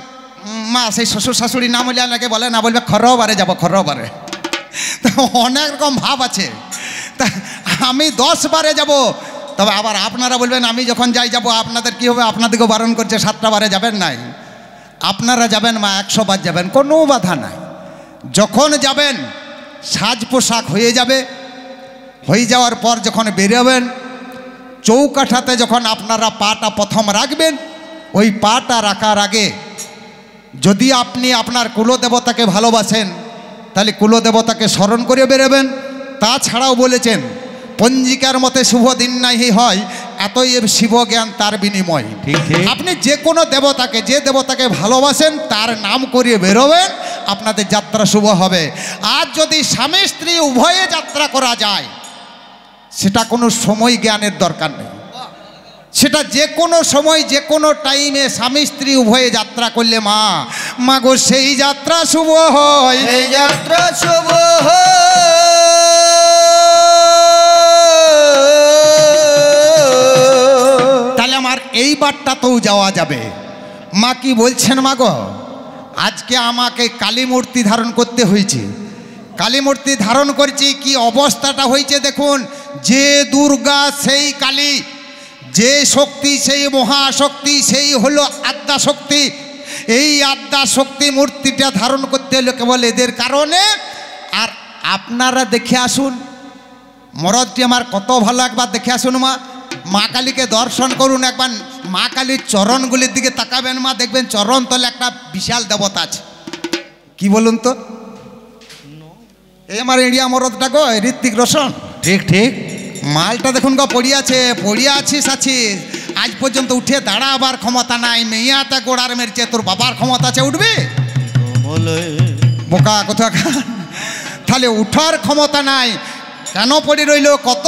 মা সেই শ্বশুর শাশুড়ি নাম হলে অনেকে বলে না, বলবে খরবারে যাব, খরবারে। অনেক রকম ভাব আছে। তা আমি 10 বারে যাব। তবে আবার আপনারা বলবেন আমি যখন যাই যাব, আপনাদের কি হবে? আপনাদেরকেও বারণ করছে 7টা বারে যাবেন নাই, আপনারা যাবেন মা 100 বার যাবেন, কোনো বাধা নাই। যখন যাবেন সাজ পোশাক হয়ে যাবে, হয়ে যাওয়ার পর যখন বেরোবেন, চৌকাঠাতে যখন আপনারা পাটা প্রথম রাখবেন, ওই পাটা রাখার আগে যদি আপনি আপনার কুলদেবতাকে ভালোবাসেন তাহলে কুলদেবতাকে স্মরণ করে বেরোবেন। তাছাড়াও বলেছেন পঞ্জিকার মতে শুভ দিন নাহি হয়, এতই শিব জ্ঞান তার বিনিময়। আপনি যে কোনো দেবতাকে, যে দেবতাকে ভালোবাসেন তার নাম করিয়ে বেরোবেন, আপনাদের যাত্রা শুভ হবে। আর যদি স্বামী স্ত্রী উভয়ে যাত্রা করা যায়, সেটা কোনো সময় জ্ঞানের দরকার নেই, সেটা যে কোনো সময় যে কোনো টাইমে স্বামী স্ত্রী উভয়ে যাত্রা করলে মা গো সেই যাত্রা শুভ হয়, এই যাত্রা শুভ হয়। তাহলে আমার এই বারটাতেও যাওয়া যাবে। মা কি বলছেন মা গো? আজকে আমাকে কালী মূর্তি ধারণ করতে হয়েছে, কালী মূর্তি ধারণ করছি, কি অবস্থাটা হয়েছে দেখুন। যে দুর্গা সেই কালী, যে শক্তি সেই মহাশক্তি, সেই হলো আদ্যা শক্তি। এই আদ্যা শক্তি মূর্তিটা ধারণ করতে হলো কেবল এদের কারণে। আর আপনারা দেখে আসুন, মরদটি আমার কত ভালো, একবার দেখে আসুন মা। মা কালীকে দর্শন করুন একবার, মা কালীর চরণগুলির দিকে তাকাবেন মা, দেখবেন চরণ তলে একটা বিশাল দেবতা আছে। কি বলুন তো? এই আমার ইন্ডিয়া মরদটা গো, ঋত্বিক রোশন। ঠিক ঠিক, মালটা দেখুন গো পড়িয়া আছিস। আজ পর্যন্ত উঠে দাঁড়াবার ক্ষমতা নাই, মেয়াতে গোড়ার মেরেছে, তোর বাবার ক্ষমতা আছে উঠবে? বোকা কোথাও। তাহলে উঠার ক্ষমতা নাই, কেন পড়ে রইল? কত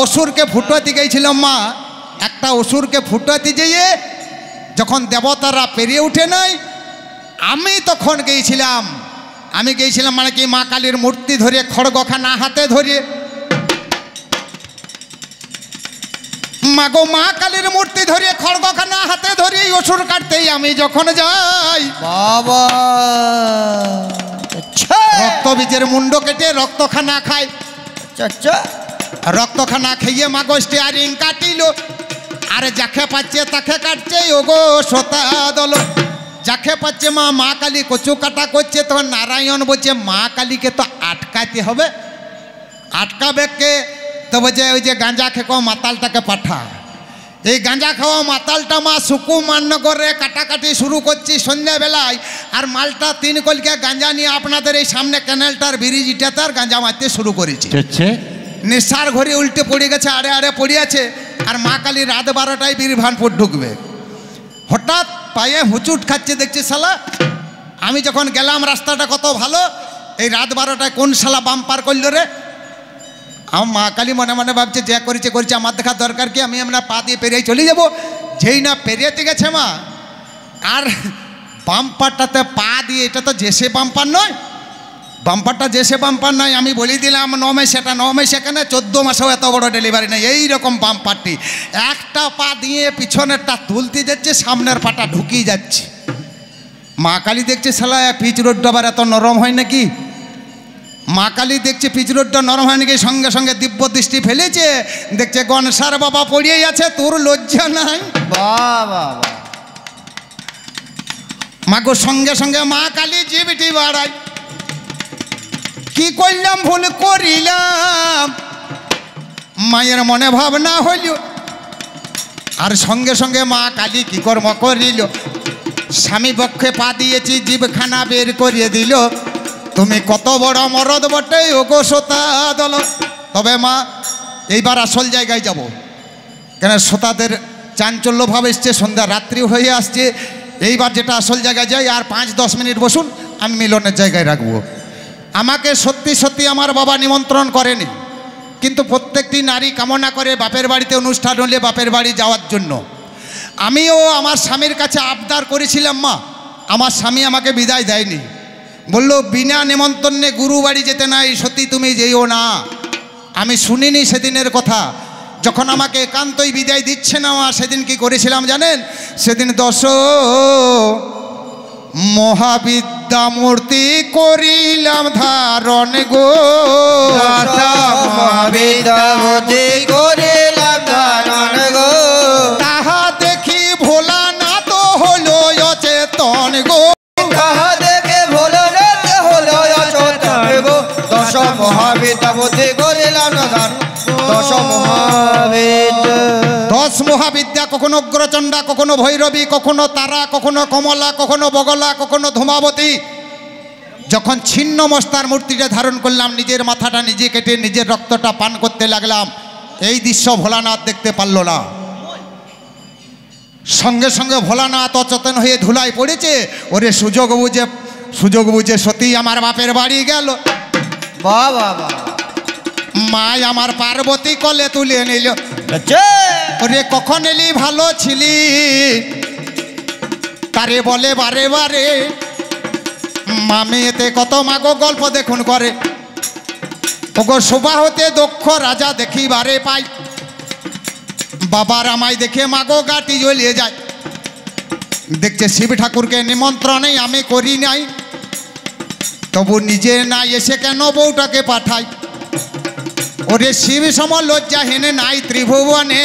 অসুরকে ফুটাতে গিয়েছিলাম মা, একটা অসুরকে ফুটাতে যেয়ে যখন দেবতারা পেরিয়ে উঠে নাই, আমি তখন গিয়েছিলাম মানে কি মা কালীর মূর্তি ধরে, খড়গখানা হাতে ধরে, মাগো মা কালীর মূর্তি ধরে, খড়গখানা হাতে ধরে অসুর কাটতেই আমি যখন যাই, বাবা রক্ত বীজের মুন্ড কেটে রক্তখানা খায়, রক্তখানা খেয়ে মাগো স্টিয়ারিং কাটিল, আর যাকে পাচ্ছে তাকে কাটছে, ওগো সোতা দল। যাকে পাচ্ছে মা কালী কচু কাটা করছে, তখন নারায়ণ বলছে মা কালীকে তো আটকাতে হবে। আটকাবে কে? তো বলছে ওই যে গাঁজা খেকো মাতালটাকে পাঠা। এই গাঁজা খাওয়া মাতালটা মা সুকুমার নগরে কাটাকাটি শুরু করছি সন্ধ্যাবেলায়, আর মালটা 3 কলকা গাঁজা নিয়ে আপনাদের এই সামনে ক্যানেলটার ব্রিজটাতে আর গাঁজা মারতে শুরু করেছে। নেশার ঘরে উল্টে পড়ে গেছে, আড়ে আড়ে পড়ে আছে। আর মা কালী রাত 12টায় বীরভানপুর ঢুকবে। হঠাৎ পায়ে হুচুট খাচ্ছে, দেখছি শালা। আমি যখন গেলাম রাস্তাটা কত ভালো, এই রাত 12টায় কোন শালা বাম পার করলো রে। আমার মা কালী মনে মনে ভাবছে যা করেছে করেছে, আমার দেখার দরকার কি, আমি আমরা পা দিয়ে পেরিয়ে চলে যাব। যেই না পেরিয়েতে গেছে মা, আর বাম্পারটাতে পা দিয়ে, এটা তো জেসে বাম্পার নয়, বাম্পারটা জেসে বাম্পার নয়। আমি বলি দিলাম 9 মাস, এটা 9 মাস এখানে 14 মাসেও এত বড় ডেলিভারি নেই। এইরকম বাম্পারটি একটা পা দিয়ে পিছনেরটা তুলতে যাচ্ছে, সামনের পাটা ঢুকিয়ে যাচ্ছে। মা কালী দেখছে শালা পিচ রোডটা আবার এত নরম হয় নাকি। মা কালী দেখছে পিচ রোডটা নরম হয় নাকি, সঙ্গে সঙ্গে দিব্য দৃষ্টি ফেলেছে, দেখছে গনসার বাবা পড়িয়েই আছে, তোর লজ্জা নাই। বাবা মাগো সঙ্গে সঙ্গে মা কালী জিবিটি বাড়াই, কি করলাম ভুল করিলাম, মায়ের মনে ভাবনা হইল। আর সঙ্গে সঙ্গে মা কালী কি কর্ম করিল, স্বামী পক্ষে পা দিয়েছি, জিভখানা বের করিয়ে দিল। তুমি কত বড় মরদ বটে ও গো সোতা দল। তবে মা এইবার আসল জায়গায় যাব, কেন সোতাদের চাঞ্চল্যভাব এসছে, সন্ধ্যা রাত্রি হয়ে আসছে। এইবার যেটা আসল জায়গায় যাই, আর 5-10 মিনিট বসুন, আমি মিলনের জায়গায় রাখবো। আমাকে সত্যি সত্যি আমার বাবা নিমন্ত্রণ করেনি, কিন্তু প্রত্যেকটি নারী কামনা করে বাপের বাড়িতে অনুষ্ঠান হলে বাপের বাড়ি যাওয়ার জন্য। আমিও আমার স্বামীর কাছে আবদার করেছিলাম মা, আমার স্বামী আমাকে বিদায় দেয়নি, বলল বিনা নিমন্ত্রণে গুরু বাড়ি যেতে নাই, সত্যি তুমি যেও না। আমি শুনিনি সেদিনের কথা, যখন আমাকে একান্তই বিদায় দিচ্ছে না মা, সেদিন কি করেছিলাম জানেন? সেদিন 10 মহাবিদ্যা মূর্তি করিলাম ধারণ গো, মহাবিদ্যামূর্তি করিলাম ধারণ গো, তাহা দেখি ভোলা না তো হলো অচেতন গো, তাহা দেখে ভোলানাথ হলো অচেতন গো। 10 মহাবিদ্যামূর্তি করিলাম ধারণ, 10 মহাবিদ্যা। 10 মহাবিদ্যা, কখনো অগ্রচণ্ডা, কখনো ভৈরবী, কখনো তারা, কখনো কমলা, কখনো বগলা, কখনো ধূমাবতী। যখন ছিন্ন মস্তার মূর্তিটা ধারণ করলাম, নিজের মাথাটা নিজে কেটে নিজের রক্তটা পান করতে লাগলাম, এই দৃশ্য ভোলানাথ দেখতে পারল না। সঙ্গে সঙ্গে ভোলানাথ অচেতন হয়ে ধুলায় পড়েছে। ওরে সুযোগ বুঝে সতী আমার বাপের বাড়ি গেল। বাবা মাই আমার পার্বতী কোলে তুলে নিল। ওরে কখন এলি ভালো ছিলি, তারে বলে বারে বারে। মামি এতে কত মাগো গল্প দেখুন করে। ওগো শোভা হতে দক্ষ রাজা দেখি বারে পাই। বাবার আমায় দেখে মাগো গাটি জ্বলিয়ে যায়। দেখছে শিব ঠাকুরকে নিমন্ত্রণে আমি করি নাই, তবু নিজে না এসে কেন বউটাকে পাঠাই। ওরে শিব সম লজ্জা হেনে নাই ত্রিভুবনে,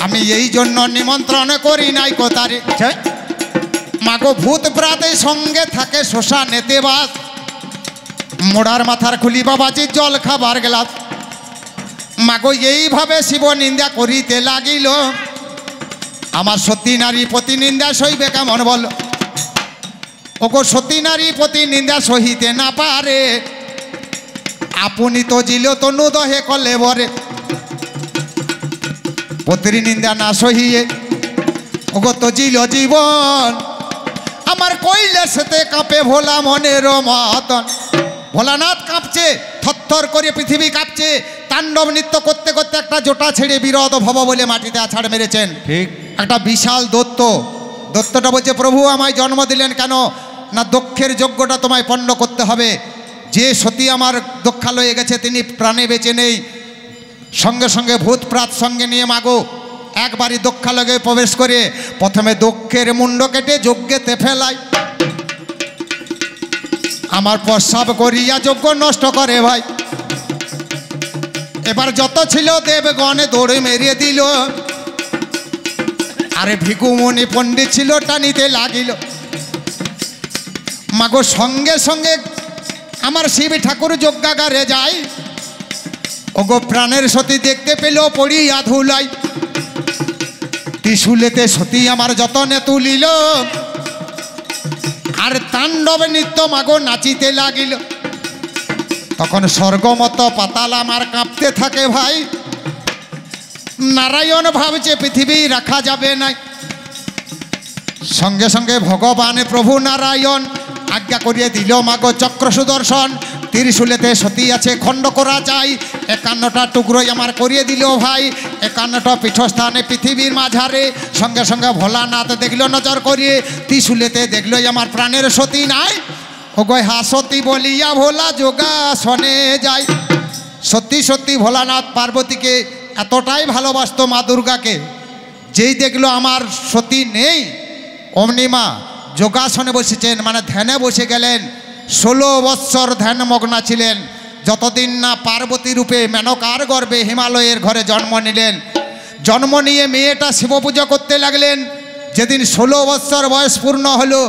আমি এই জন্য নিমন্ত্রণ করি নাই কোতারে। মাগো ভূত প্রাতে সঙ্গে থাকে শোষা নেতে বাস। মোড়ার মাথার খুলি বাবাজির জল খাবার গ্লাস। মাগো এইভাবে শিব নিন্দা করিতে লাগিল। আমার সতী নারী প্রতি নিন্দা সইবে কেমন বল। ওগো সতী নারী প্রতি নিন্দা সহিতে না পারে, আপনি তো জিল তনু দহে কলে বরে। পত্রী নিন্দা না সহিয়ে ওগো তো জিল জীবন। আমার কইলে সেতে কাঁপে ভোলা মনের মতন। ভোলানাথ কাঁপছে, থরথর করে পৃথিবী কাঁপছে। তাণ্ডব নৃত্য করতে করতে একটা জোটা ছেড়ে বিরদ ভব বলে মাটিতে আছাড় মেরেছেন। ঠিক একটা বিশাল দত্তটা বলছে, প্রভু আমায় জন্ম দিলেন কেন না, দক্ষের যজ্ঞটা তোমায় পণ্য করতে হবে। যে সতী আমার দক্ষালয়ে গেছে তিনি প্রাণে বেঁচে নেই। সঙ্গে সঙ্গে ভূত প্রাত সঙ্গে নিয়ে মাগো একবারই দক্ষালয়ে প্রবেশ করে প্রথমে দক্ষের মুন্ড কেটে যজ্ঞেতে ফেলায়। আমার প্রস্রাব করিয়া যজ্ঞ নষ্ট করে ভাই। এবার যত ছিল দেবগণে দৌড়ে মেরিয়ে দিল। আরে ভিকুমণি পণ্ডিত ছিল টানিতে লাগিল। মাগো সঙ্গে সঙ্গে আমার শিব ঠাকুর যজ্ঞাগারে যায়। ওগো প্রাণের সতী দেখতে পেল পড়িয়া ধুলাই। ত্রিশূলেতে সতী আমার যতনে তুলিল। আর তাণ্ডবে নৃত্য মাগো নাচিতে লাগিল। তখন স্বর্গমত পাতাল আমার কাঁপতে থাকে ভাই। নারায়ণ ভাবছে পৃথিবী রাখা যাবে না। সঙ্গে সঙ্গে ভগবান প্রভু নারায়ণ আজ্ঞা করিয়ে দিল মাগো চক্র সুদর্শন। ত্রিশূলেতে সতী আছে খণ্ড করা চাই। 51টা টুকরোই আমার করিয়ে দিল ভাই। 51টা পীঠস্থানে পৃথিবীর মাঝারে। সঙ্গে সঙ্গে ভোলানাথ দেখলো নজর করিয়ে, ত্রিশূলেতে দেখলো আমার প্রাণের সতী নাই। ও গো হাসতি বলিয়া ভোলা যোগাসনে যায়। সত্যি সত্যি ভোলানাথ পার্বতীকে এতটাই ভালোবাসতো মা দুর্গাকে, যেই দেখলো আমার সতী নেই অমনি মা যোগাসনে বসেছেন, মানে ধ্যানে বসে গেলেন। 16 বৎসর ধ্যানমগ্না ছিলেন, যতদিন না পার্বতী রূপে মেনকার গর্ভে হিমালয়ের ঘরে জন্ম নিলেন। জন্ম নিয়ে মেয়েটা শিব পূজা করতে লাগলেন। যেদিন 16 বৎসর বয়স পূর্ণ হলো,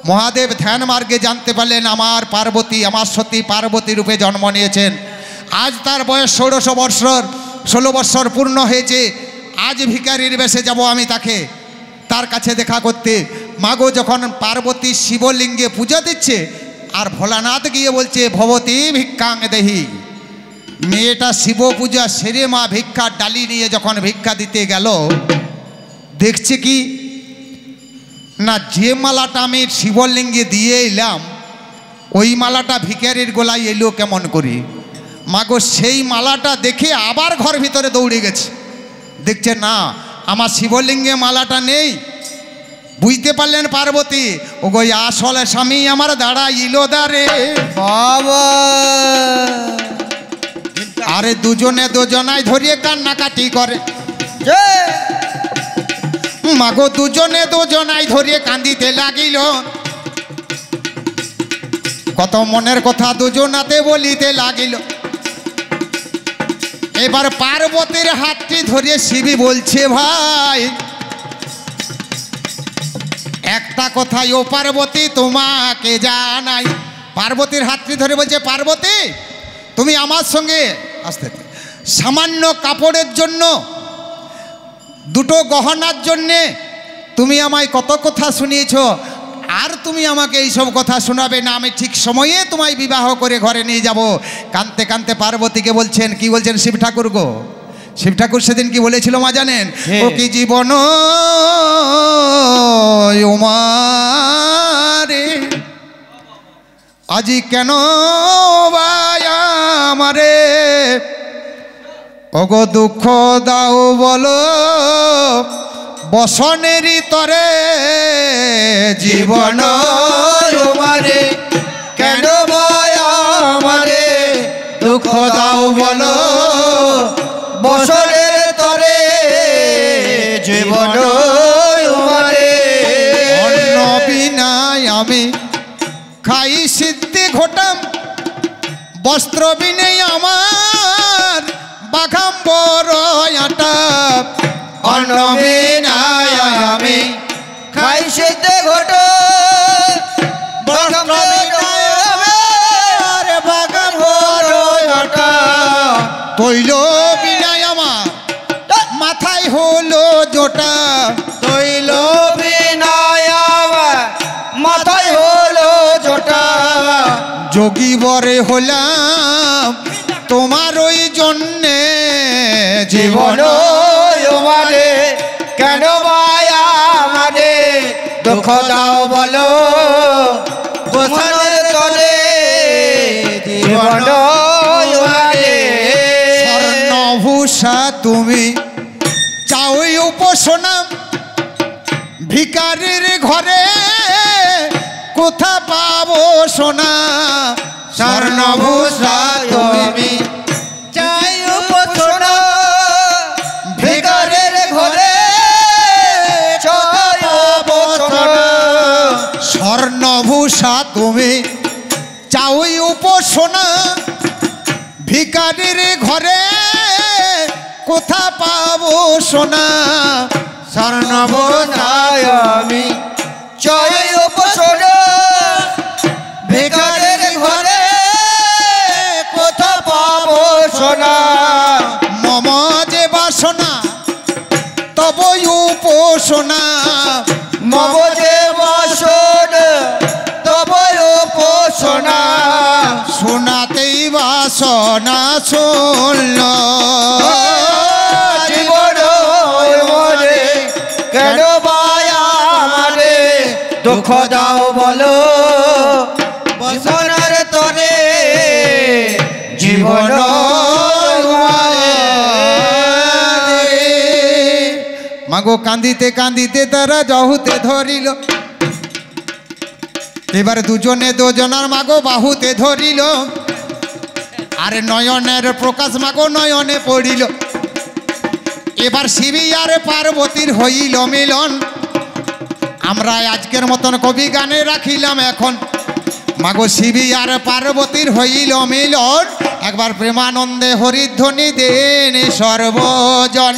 মহাদেব ধ্যান মার্গে জানতে পারলেন আমার পার্বতী, আমার সতী পার্বতী রূপে জন্ম নিয়েছেন। আজ তার বয়স 16 বৎসর পূর্ণ হয়েছে। আজ ভিখারির বেশে যাব আমি তার কাছে দেখা করতে। মাগো যখন পার্বতী শিবলিঙ্গে পূজা দিচ্ছে, আর ভোলানাথ গিয়ে বলছে ভবতী ভিক্ষাং দেহি। মেয়েটা শিব পূজা সেরে মা ভিক্ষার ডালি নিয়ে যখন ভিক্ষা দিতে গেল, দেখছে কি না, যে মালাটা আমি শিবলিঙ্গে দিয়ে এলাম ওই মালাটা ভিখারির গলায় এলো কেমন করে। মাগো সেই মালাটা দেখে আবার ঘর ভিতরে দৌড়ে গেছে। দেখছে না আমার শিবলিঙ্গে মালাটা নেই। বুঝতে পারলেন পার্বতী, ও গো আসলে স্বামী আমার দাঁড়াইল দাঁড়ে বাবা। আরে দুজনে দুজনায় ধরিয়ে কান্নাকাটি করে। মাগো দুজনে দুজনায় ধরিয়ে কান্দিতে লাগিল। কত মনের কথা দুজনাতে বলিতে লাগিল। এবার পার্বতীর হাতটি ধরিয়ে শিবী বলছে ভাই একটা কথাই ও পার্বতী তোমাকে জানাই। পার্বতীর হাতটি ধরে বলছে পার্বতী তুমি আমার সঙ্গে আসতে সামান্য কাপড়ের জন্য, দুটো গহনার জন্যে তুমি আমায় কত কথা শুনিয়েছ, আর তুমি আমাকে এইসব কথা শোনাবে না। আমি ঠিক সময়ে তোমায় বিবাহ করে ঘরে নিয়ে যাব। কাঁদতে কাঁদতে পার্বতীকে বলছেন, কি বলছেন শিব ঠাকুর গো। শিব ঠাকুর সেদিন কি বলেছিল মা জানেন? ও কি জীবন উমারে আজি কেন আমারে ওগো দুঃখ দাও বলো বসনেরই তরে জীবন তোমারে কেন আমারে দুঃখ দাও বলো বসনের তরে জীবন তোমারে। অন্ন বিনায় আমি খাই সিদ্ধি ঘটাম, বস্ত্র বিনেই আমার বাঘাম বড় আটা। অন্ন বিনায় আমি খাই সিদ্ধি ঘট তৈল বিনায় আমার মাথায় হলো জোটা। তৈল বিনায় আমার মাথায় হলো জোটা। যোগী বরে হলাম তোমার ওই জন্যে জীবন আমারে কেন আমারে দুঃখ দাও বলো বসনের তরে জীবন আমারে। স্বর্ণভূষা তুমি চাও উপাসনা, ভিখারির ঘরে কোথা পাবো সোনা। স্বর্ণভূষা তুমি চাই উপাসনা, ভিখারির ঘরে পাবো সোনা। স্বর্ণভূষা তুমি চাও উপাসনা, ভিখারির ঘরে কোথা পাবো সোনা। স্বর্ণভূষায় আমি চাই উপাসনা, ভিখারির ঘরে কোথা পাবো সোনা। মম যে বাসনা তব উপাসনা, মম যে বাসনা বাসনা শূন্য। জীবন মরে কেন বায়া আমারে দুঃখ দাও বলো বসনার তরে জীবন মাগো কান্দিতে কান্দিতে তারা জহুতে ধরিল। এবার দুজনে দুজনার মাগো বাহুতে ধরিল। আর নয়নের প্রকাশ মাগো নয়নে পড়িল। এবার শিবী আর পার্বতীর হইল মিলন। আমরা আজকের মতন কবি গানে রাখিলাম এখন। মাগো শিবী আর পার্বতীর হইল মিলন। একবার প্রেমানন্দে হরিধ্বনি দেন সর্বজন।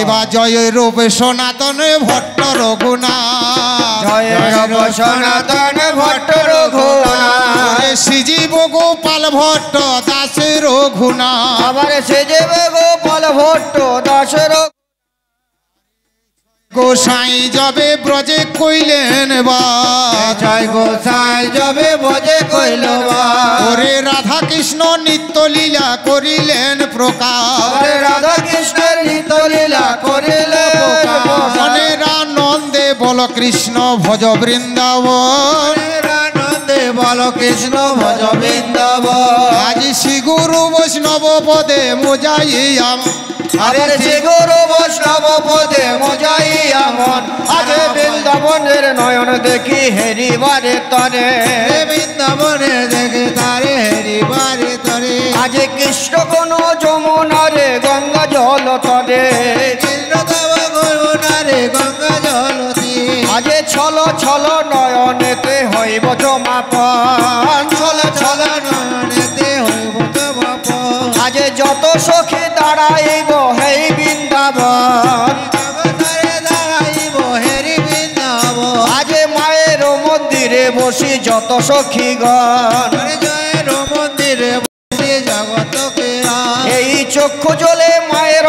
এবার জয় রূপ সনাতন ভট্ট রঘুনাথ। জয় রব সনাতন ভট্ট রঘুনাথ। শ্রীজীব গোপাল ভট্ট দাস রঘুনাথ। আবার সে যে গোপাল ভট্ট দাসের গোসাই যাবে ব্রজে কইলেন বা জয় গোসাই যাবে বজে কইল ওরে রাধা কৃষ্ণ নিত্য লীলা করিলেন প্রকাশ। রাধা কৃষ্ণের নিত লীলা করিলে মনের আনন্দে বল কৃষ্ণ ভজ বৃন্দাবন। আনন্দে বল কৃষ্ণ ভজ বৃন্দাবন। আজ শ্রী গুরু বৈষ্ণব পদে মোজাইয়াম। আরে শ্রী গুরু বৈষ্ণব পদে মোজাইয়া মন। আজ বৃন্দাবনের নয়ন দেখি হেরিবারে তরে বৃন্দাবনে দেখে তারে হেরিবারে তরে। আজ কৃষ্ণ কোন যমুনারে গঙ্গা জল তরে গঙ্গা জল আজ ছল ছল নয়নেতে হইব জমাপন। ছল ছল নয়নেতে হইব জমাপন। আজ যত সখী দাঁড়াইব হেই বৃন্দাবন। আজ মায়ের মন্দিরে বসি যত সখীগণ। মন্দিরে জগত এই চক্ষু জলে মায়ের